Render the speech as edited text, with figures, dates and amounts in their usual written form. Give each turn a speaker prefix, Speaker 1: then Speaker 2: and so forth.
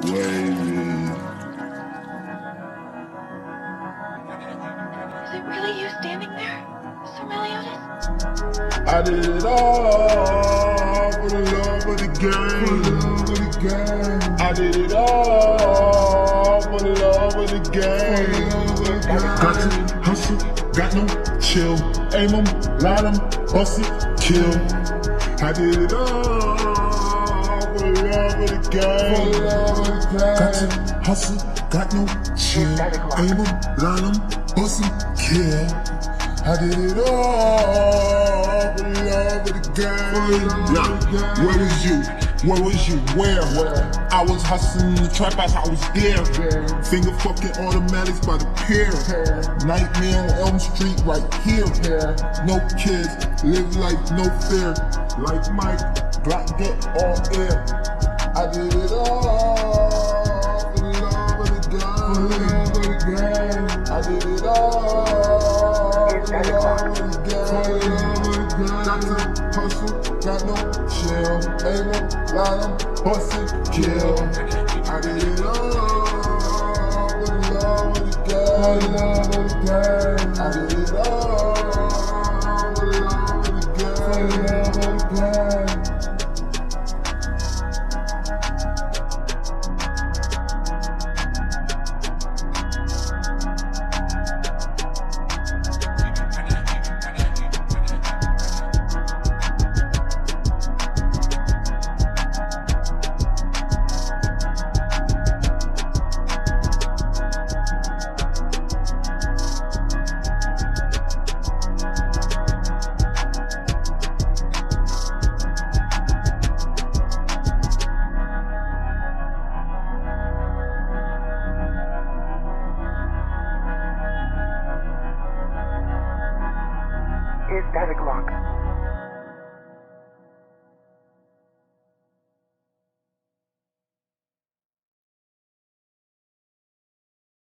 Speaker 1: Wavy.
Speaker 2: Is it really you standing there, Mr. Meliodas?
Speaker 1: I did it all for the love of the game. I did it all for the love of the game. Got to hustle, got no chill. Aim 'em, line 'em, bust it, kill. I did it all for the love of the game. Got to hustle, got no chill. Aim 'em, line 'em, bust it, kill. I did it all for the love of the game. Yeah, where was you? Where was you? Where? I was hustling in the trap house, I was there. Finger fucking automatics by the pier. Nightmare on Elm Street right here. No kids, live life, no fear. Like Mike, Black get all air. I did it all for the love of the game. I did it all. Got to hustle, got no chill. Aim 'em, line 'em, bust it, kill. I did it all for the love of the game. I did it all for the love of the game.
Speaker 3: Is Static Lock.